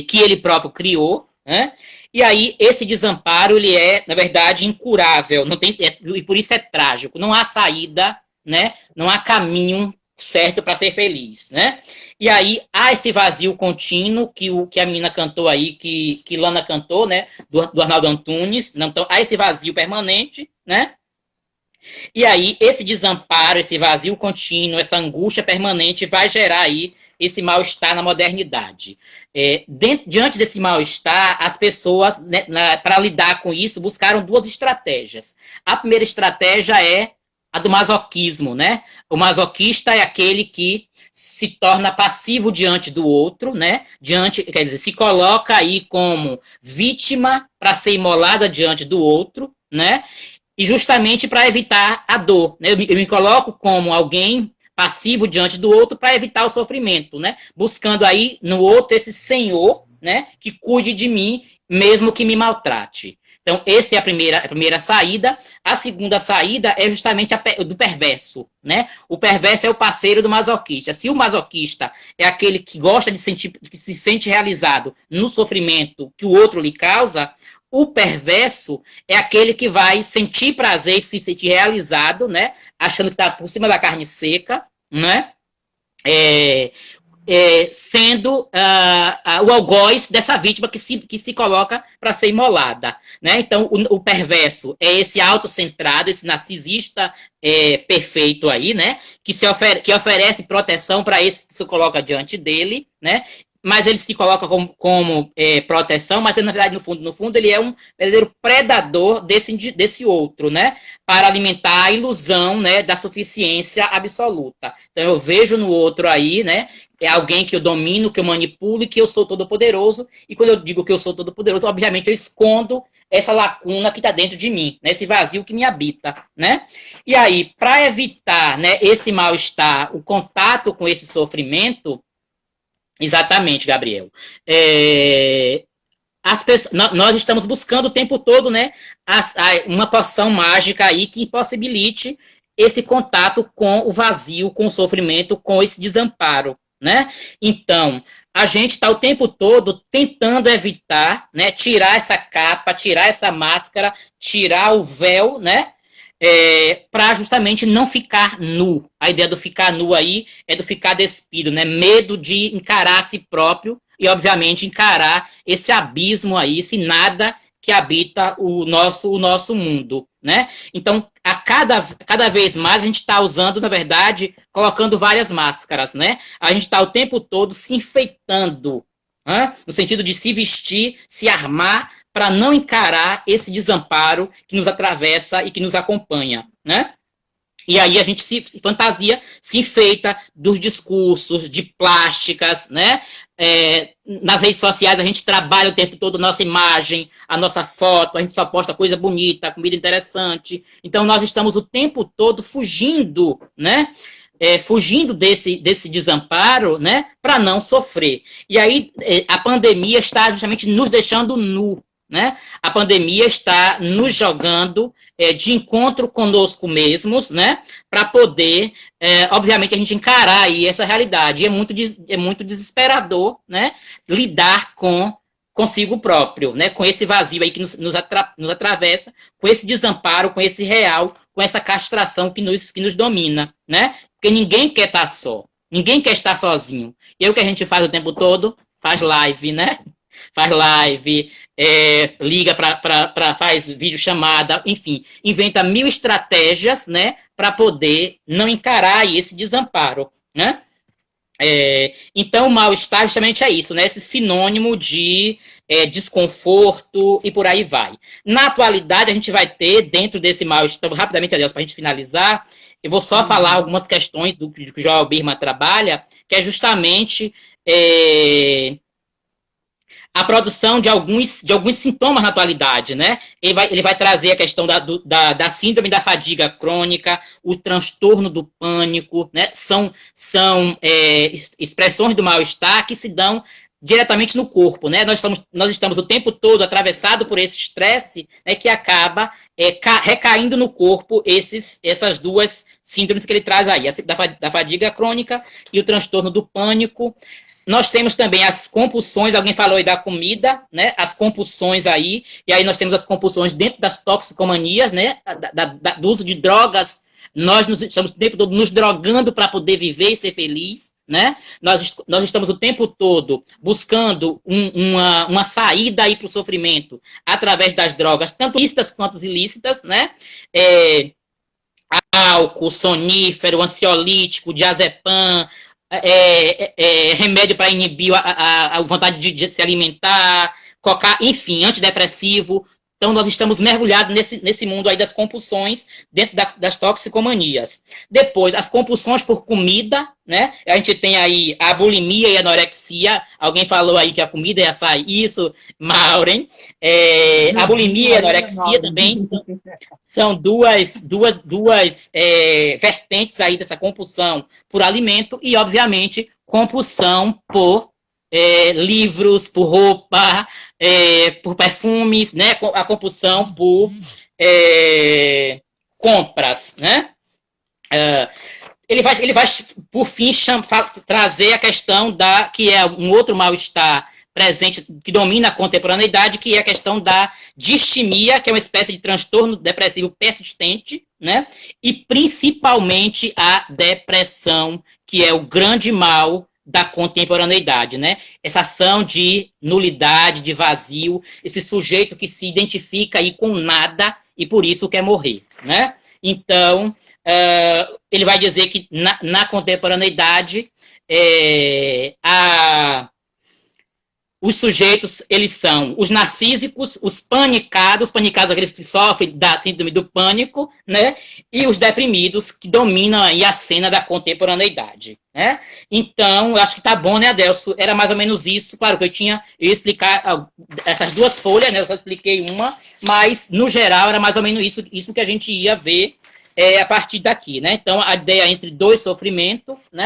Que ele próprio criou, né? E aí esse desamparo, ele é, na verdade, incurável, e por isso é trágico. Não há saída, né? Não há caminho certo para ser feliz, né? E aí há esse vazio contínuo que a menina cantou aí, que Lana cantou, né? Do Arnaldo Antunes. Então, há esse vazio permanente, né? E aí, esse desamparo, esse vazio contínuo, essa angústia permanente vai gerar aí esse mal-estar na modernidade. Diante desse mal-estar, as pessoas, né, para lidar com isso, buscaram duas estratégias. A primeira estratégia é a do masoquismo, né? O masoquista é aquele que se torna passivo diante do outro, né? Quer dizer, se coloca aí como vítima para ser imolada diante do outro, né? E justamente para evitar a dor, né? Eu me coloco como alguém passivo diante do outro para evitar o sofrimento, né? Buscando aí no outro esse senhor, né? Que cuide de mim, mesmo que me maltrate. Então, essa é a primeira saída. A segunda saída é justamente a do perverso, né? O perverso é o parceiro do masoquista. Se o masoquista é aquele que gosta de sentir, que se sente realizado no sofrimento que o outro lhe causa, o perverso é aquele que vai sentir prazer e se sentir realizado, né? Achando que está por cima da carne seca, né? Sendo o algoz dessa vítima que se coloca para ser imolada, né? Então, o perverso é esse autocentrado, esse narcisista perfeito aí, né? Que oferece proteção para esse que se coloca diante dele, né? Mas ele se coloca como proteção, mas ele, na verdade, no fundo, ele é um verdadeiro predador desse outro, né? Para alimentar a ilusão, né, da suficiência absoluta. Então, eu vejo no outro aí, né, é alguém que eu domino, que eu manipulo e que eu sou todo-poderoso. E quando eu digo que eu sou todo-poderoso, obviamente eu escondo essa lacuna que está dentro de mim, né, esse vazio que me habita, né? E aí, para evitar, né, esse mal-estar, o contato com esse sofrimento. Exatamente, Gabriel. Nós estamos buscando o tempo todo, né, uma poção mágica aí que possibilite esse contato com o vazio, com o sofrimento, com esse desamparo, né? Então, a gente está o tempo todo tentando evitar, né, tirar essa capa, tirar essa máscara, tirar o véu, né? Para justamente não ficar nu. A ideia do ficar nu aí é do ficar despido, né? Medo de encarar a si próprio e, obviamente, encarar esse abismo aí, esse nada que habita o nosso mundo, né? Então, cada vez mais a gente está usando, na verdade, colocando várias máscaras, né? A gente está o tempo todo se enfeitando, né? No sentido de se vestir, se armar, para não encarar esse desamparo que nos atravessa e que nos acompanha, né? E aí a gente se fantasia, se enfeita dos discursos, de plásticas, né? Nas redes sociais a gente trabalha o tempo todo a nossa imagem, a nossa foto, a gente só posta coisa bonita, comida interessante. Então nós estamos o tempo todo fugindo, né? Fugindo desse desamparo, né? Para não sofrer. E aí a pandemia está justamente nos deixando nu, né? A pandemia está nos jogando de encontro conosco mesmos, né? Para poder, obviamente, a gente encarar aí essa realidade. É muito desesperador, né? Lidar consigo próprio, né? Com esse vazio aí que nos atravessa, com esse desamparo, com esse real, com essa castração que nos domina, né? Porque ninguém quer estar só, ninguém quer estar sozinho. E aí o que a gente faz o tempo todo? Faz live, né? Faz live, liga faz videochamada, enfim, inventa 1000 estratégias, né, para poder não encarar aí esse desamparo, né? Então, o mal-estar justamente é isso, né? Esse sinônimo de desconforto e por aí vai. Na atualidade, a gente vai ter, dentro desse mal-estar, rapidamente, aliás, para a gente finalizar, eu vou só falar algumas questões do que o Joel Birman trabalha, que é justamente a produção de alguns sintomas na atualidade, né? Ele vai trazer a questão da síndrome da fadiga crônica, o transtorno do pânico, né? São expressões do mal-estar que se dão diretamente no corpo, né? Nós estamos o tempo todo atravessado por esse estresse, né, que acaba recaindo no corpo essas duas síndromes que ele traz aí, da fadiga crônica e o transtorno do pânico. Nós temos também as compulsões, alguém falou aí da comida, né? As compulsões aí, e aí nós temos as compulsões dentro das toxicomanias, né? Do uso de drogas. Nós estamos o tempo todo nos drogando para poder viver e ser feliz, né? Nós estamos o tempo todo buscando uma saída aí para o sofrimento através das drogas, tanto ilícitas quanto ilícitas, né? álcool, sonífero, ansiolítico, diazepam, remédio para inibir a vontade de se alimentar, enfim, antidepressivo. Então, nós estamos mergulhados nesse mundo aí das compulsões dentro das toxicomanias. Depois, as compulsões por comida, né? A gente tem aí a bulimia e a anorexia. Alguém falou aí que a comida é açaí. Isso, Maureen. A bulimia e a anorexia também são duas vertentes aí dessa compulsão por alimento e, obviamente, compulsão por livros, por roupa, por perfumes, né? A compulsão por compras, né? Ele vai, por fim, trazer a questão que é um outro mal-estar presente, que domina a contemporaneidade, que é a questão da distimia, que é uma espécie de transtorno depressivo persistente, né? E principalmente a depressão, que é o grande mal da contemporaneidade, né? Essa ação de nulidade, de vazio, esse sujeito que se identifica aí com nada e por isso quer morrer, né? Então, ele vai dizer que na contemporaneidade os sujeitos, eles são os narcísicos, os panicados aqueles que sofrem da síndrome do pânico, né? E os deprimidos, que dominam aí a cena da contemporaneidade, né? Então, eu acho que tá bom, né, Adelso? Era mais ou menos isso. Claro que eu ia explicar essas duas folhas, né? Eu só expliquei uma, mas, no geral, era mais ou menos isso que a gente ia ver a partir daqui, né? Então, a ideia entre dois sofrimentos, né?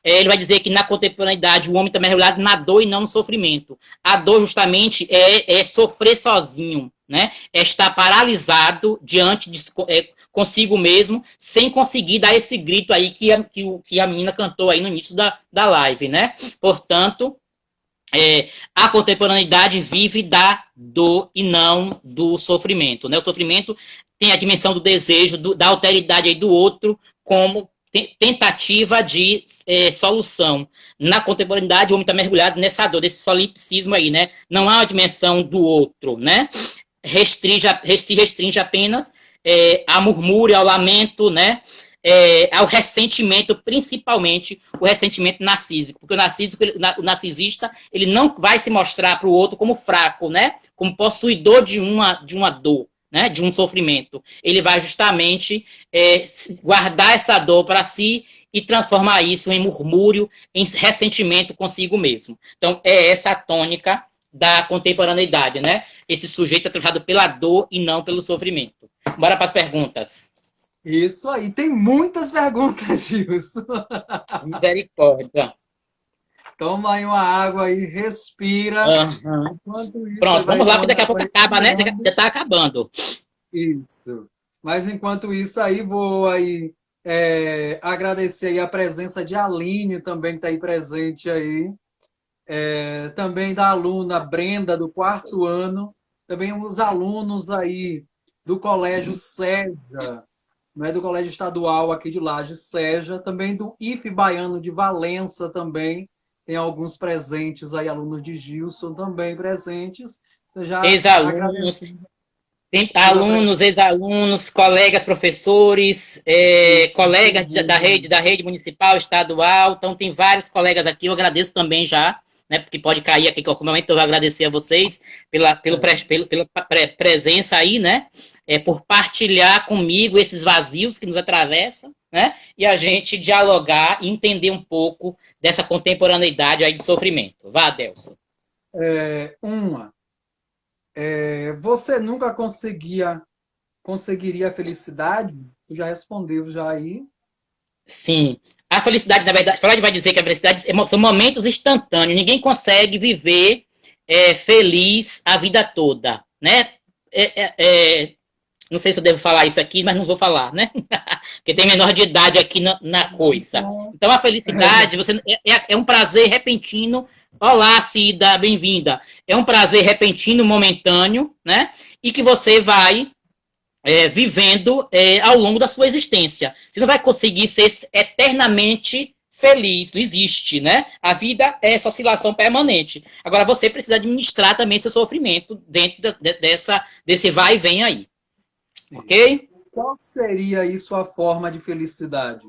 Ele vai dizer que na contemporaneidade o homem está mergulhado na dor e não no sofrimento. A dor, justamente, é sofrer sozinho, né? É estar paralisado diante de consigo mesmo, sem conseguir dar esse grito aí que a menina cantou aí no início da live, né? Portanto, a contemporaneidade vive da dor e não do sofrimento, né? O sofrimento tem a dimensão do desejo, da alteridade aí do outro como tentativa de solução. Na contemporaneidade, o homem está mergulhado nessa dor, nesse solipsismo aí, né? Não há uma dimensão do outro, né? Se restringe apenas a murmúrio, ao lamento, né? Ao ressentimento, principalmente o ressentimento narcísico, porque o narcisista, ele não vai se mostrar para o outro como fraco, né? Como possuidor de uma dor, né, de um sofrimento. Ele vai justamente guardar essa dor para si e transformar isso em murmúrio, em ressentimento consigo mesmo. Então, é essa a tônica da contemporaneidade, né? Esse sujeito é tratado pela dor e não pelo sofrimento. Bora para as perguntas. Isso aí, tem muitas perguntas, Gilson. Misericórdia. Toma aí uma água aí, respira. Uhum. Isso, pronto, vamos lá, que daqui a pouco acaba, né? Já está acabando. Isso. Mas enquanto isso aí, vou aí agradecer aí a presença de Aline também, que está aí presente aí. Também da aluna Brenda, do 4º ano. Também os alunos aí do Colégio Seja, né, do Colégio Estadual aqui de Lages, Seja. Também do IFE Baiano de Valença também. Tem alguns presentes aí, alunos de Gilson também presentes. Ex-alunos, tem alunos, ex-alunos, colegas professores, colegas da rede municipal, estadual. Então, tem vários colegas aqui. Eu agradeço também já, né? Porque pode cair aqui em qualquer momento. Eu vou agradecer a vocês pela presença aí, né? Por partilhar comigo esses vazios que nos atravessam, né? E a gente dialogar e entender um pouco dessa contemporaneidade aí de sofrimento. Vá, Adelson. Você nunca conseguiria a felicidade? Tu já respondeu já aí. Sim. A felicidade, na verdade, Freud vai dizer que a felicidade são momentos instantâneos. Ninguém consegue viver feliz a vida toda, né? Não sei se eu devo falar isso aqui, mas não vou falar, né? Porque tem menor de idade aqui na coisa. Então, a felicidade é um prazer repentino. Olá, Cida, bem-vinda. É um prazer repentino, momentâneo, né? E que você vai vivendo ao longo da sua existência. Você não vai conseguir ser eternamente feliz, não existe, né? A vida é essa oscilação permanente. Agora, você precisa administrar também seu sofrimento dentro desse vai e vem aí. Ok? qual seria aí sua forma de felicidade?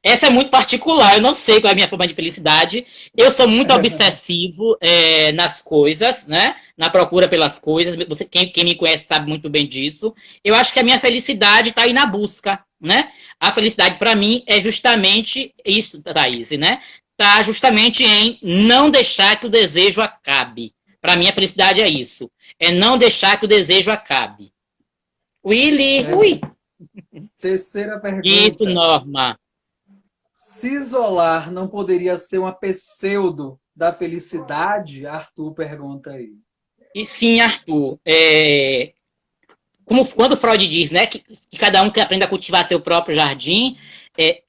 Essa é muito particular, eu não sei qual é a minha forma de felicidade. Eu sou muito obsessivo nas coisas, né? Na procura pelas coisas. Quem me conhece sabe muito bem disso. Eu acho que a minha felicidade está aí na busca, né? A felicidade para mim é justamente isso, Thaís, né? Tá justamente em não deixar que o desejo acabe. Para mim a felicidade é isso, é não deixar que o desejo acabe. Willy, ui. Terceira Isso, pergunta. Norma. Se isolar não poderia ser uma pseudo da felicidade? Arthur pergunta aí. E sim, Arthur, como quando Freud diz, né, que cada um que aprenda a cultivar seu próprio jardim,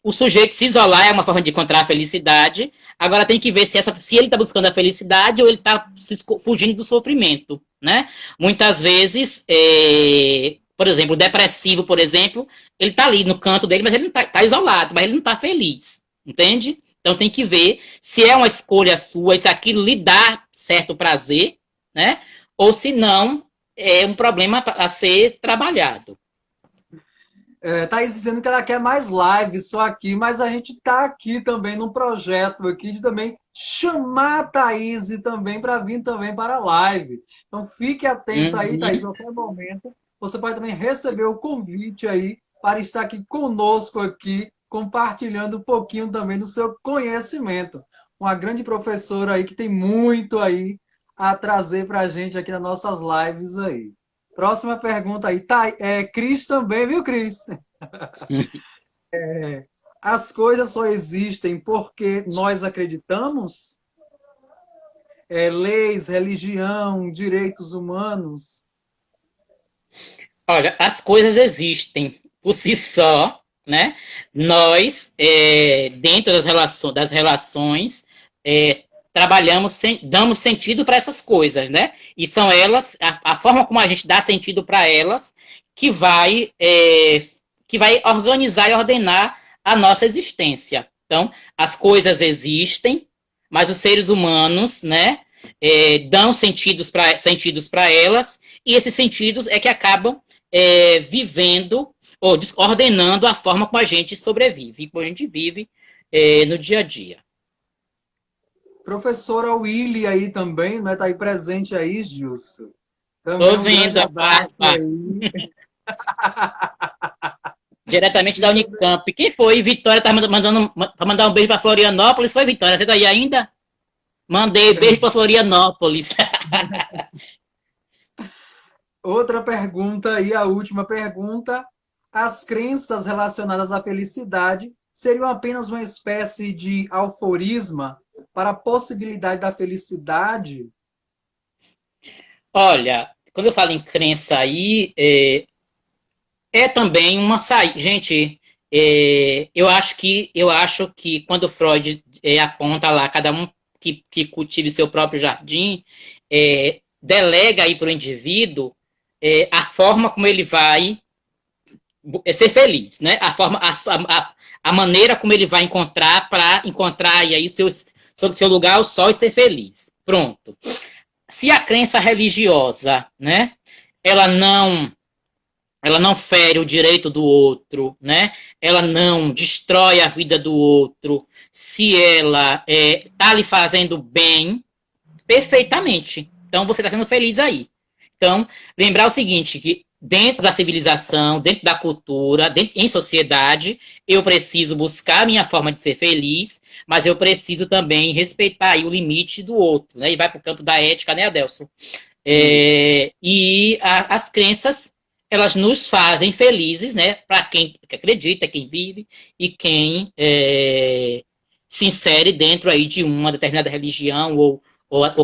o sujeito se isolar é uma forma de encontrar a felicidade. Agora tem que ver se ele está buscando a felicidade ou ele está fugindo do sofrimento, né? Muitas vezes, por exemplo, o depressivo, por exemplo, ele está ali no canto dele, mas ele não tá isolado, mas ele não está feliz, entende? Então tem que ver se é uma escolha sua, se aquilo lhe dá certo prazer, né? Ou se não, é um problema a ser trabalhado. Thaís dizendo que ela quer mais lives só aqui, mas a gente está aqui também num projeto aqui de também chamar a Thaís também para vir também para a live. Então fique atento aí, Thaís, a qualquer momento. Você pode também receber o convite aí para estar aqui conosco aqui, compartilhando um pouquinho também do seu conhecimento. Uma grande professora aí que tem muito aí a trazer para a gente aqui nas nossas lives aí. Próxima pergunta aí. Tá, Cris também, viu, Cris? As coisas só existem porque nós acreditamos? Leis, religião, direitos humanos. Olha, as coisas existem por si só, né? Nós, dentro das relações trabalhamos, damos sentido para essas coisas, né? E são elas, a forma como a gente dá sentido para elas, que vai organizar e ordenar a nossa existência. Então, as coisas existem, mas os seres humanos, né, dão sentidos para elas, e esses sentidos é que acabam vivendo ou ordenando a forma como a gente sobrevive, como a gente vive no dia a dia. Professora Willy aí também, né? Tá aí presente aí, Gilson. Também Tô um grande vendo a abraço barba aí. diretamente da Unicamp. Quem foi? Vitória tá mandando pra mandar um beijo para Florianópolis. Foi, Vitória? Você tá aí ainda? Mandei beijo para Florianópolis. Outra pergunta aí, a última pergunta. As crenças relacionadas à felicidade seriam apenas uma espécie de aforisma para a possibilidade da felicidade? Olha, quando eu falo em crença aí, também uma saída. Gente, eu acho que quando Freud aponta lá, cada um que cultive seu próprio jardim, delega aí para o indivíduo a forma como ele vai ser feliz, né? A maneira como ele vai encontrar para encontrar aí seu lugar ao sol e ser feliz. Pronto. Se a crença religiosa, né, ela não fere o direito do outro, né? Ela não destrói a vida do outro, se ela tá lhe fazendo bem, perfeitamente. Então você está sendo feliz aí. Então, lembrar o seguinte, que dentro da civilização, dentro da cultura, em sociedade, eu preciso buscar a minha forma de ser feliz, mas eu preciso também respeitar aí o limite do outro, né? E vai para o campo da ética, né, Adelson? As crenças, elas nos fazem felizes, né? Para quem acredita, quem vive e quem se insere dentro aí de uma determinada religião ou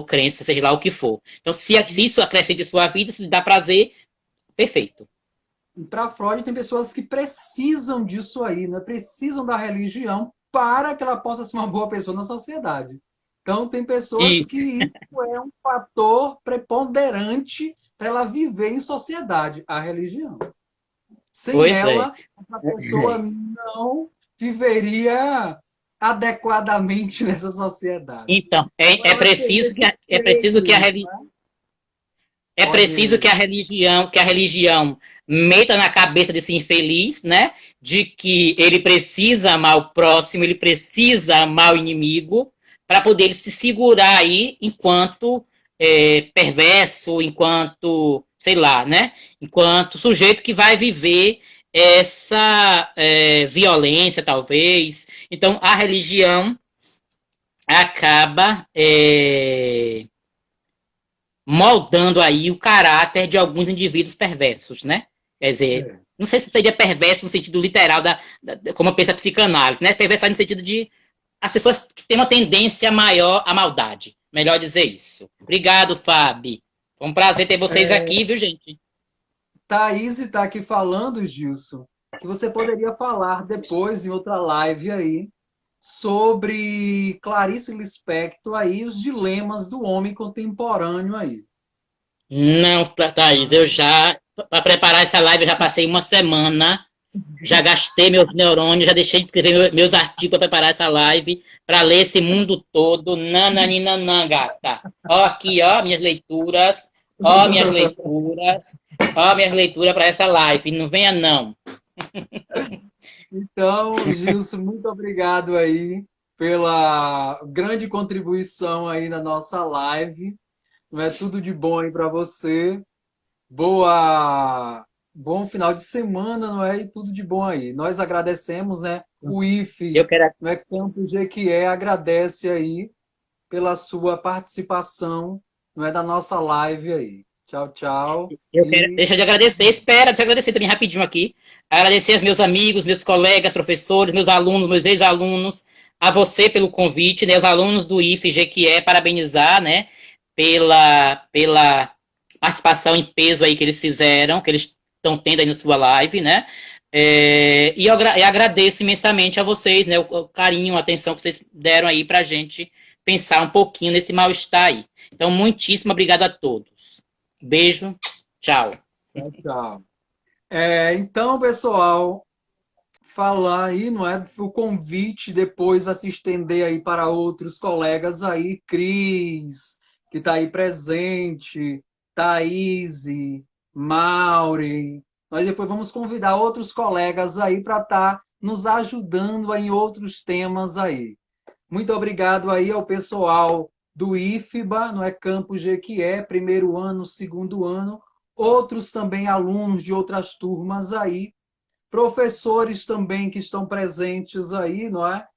crença, seja lá o que for. Então, se isso acrescenta em sua vida, se lhe dá prazer, perfeito. E para Freud, tem pessoas que precisam disso aí, né? Precisam da religião para que ela possa ser uma boa pessoa na sociedade. Então, tem pessoas que isso é um fator preponderante para ela viver em sociedade, a religião. Sem ela, a pessoa não viveria adequadamente nessa sociedade. Então, é preciso que a religião É preciso que a religião meta na cabeça desse infeliz, né? De que ele precisa amar o próximo, ele precisa amar o inimigo, para poder ele se segurar aí enquanto perverso, enquanto, sei lá, né? Enquanto sujeito que vai viver essa violência, talvez. Então, a religião acaba moldando aí o caráter de alguns indivíduos perversos, né? Quer dizer, não sei se seria perverso no sentido literal, como pensa a psicanálise, né? Perverso no sentido de as pessoas que têm uma tendência maior à maldade. Melhor dizer isso. Obrigado, Fábio. Foi um prazer ter vocês aqui, viu, gente? Thaís está aqui falando, Gilson, que você poderia falar depois, em outra live aí, sobre Clarice Lispector aí, os dilemas do homem contemporâneo aí. Não, Thaís, para preparar essa live, eu já passei uma semana, já gastei meus neurônios, já deixei de escrever meus artigos para preparar essa live, para ler esse mundo todo. Nananina, gata. Ó aqui, ó, minhas leituras. Ó, minhas leituras. Ó, minhas leituras para essa live. Não venha, não. Então, Gilson, muito obrigado aí pela grande contribuição aí na nossa live. Não é tudo de bom aí para você. Bom final de semana, não é? E tudo de bom aí. Nós agradecemos, né? O IFE, não é? Campo Jequié agradece aí pela sua participação, não é? Da nossa live aí. Tchau, tchau. Deixa de agradecer, deixa eu agradecer também rapidinho aqui. Agradecer aos meus amigos, meus colegas, professores, meus alunos, meus ex-alunos, a você pelo convite, né? Os alunos do IFE Jequié, parabenizar, né? Pela participação em peso aí que eles fizeram, que eles estão tendo aí na sua live, né? E eu agradeço imensamente a vocês, né? O carinho, a atenção que vocês deram aí pra gente pensar um pouquinho nesse mal-estar aí. Então, muitíssimo obrigado a todos. Beijo, tchau. Tchau. Então, pessoal, falar aí, não é? O convite depois vai se estender aí para outros colegas aí, Cris, que está aí presente, Thaís, Maureen. Nós depois vamos convidar outros colegas aí para estar nos ajudando em outros temas aí. Muito obrigado aí ao pessoal do IFBA, não é? Campo Jequié, primeiro ano, segundo ano, outros também alunos de outras turmas aí, professores também que estão presentes aí, não é?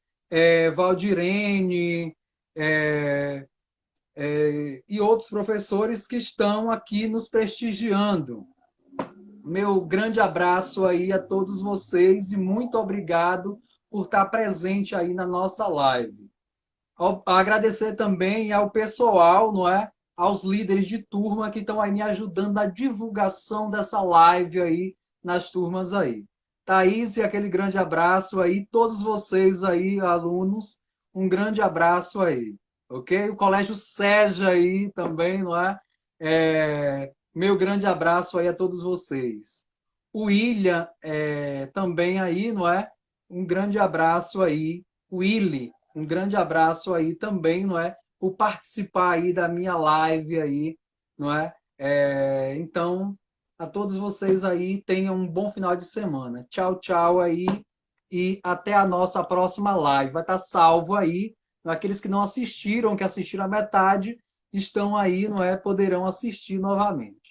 Valdirene, e outros professores que estão aqui nos prestigiando. Meu grande abraço aí a todos vocês e muito obrigado por estar presente aí na nossa live. Agradecer também ao pessoal, não é? Aos líderes de turma que estão aí me ajudando na divulgação dessa live aí nas turmas aí. Thaís, aquele grande abraço aí, todos vocês aí, alunos, um grande abraço aí, ok? O Colégio SEJA aí também, não é? Meu grande abraço aí a todos vocês. O William também aí, não é? Um grande abraço aí. O Willy, um grande abraço aí também, não é? Por participar aí da minha live aí, não é? Então, a todos vocês aí, tenham um bom final de semana. Tchau, tchau aí e até a nossa próxima live. Vai estar salvo aí. Aqueles que não assistiram, que assistiram a metade, estão aí, não é? Poderão assistir novamente.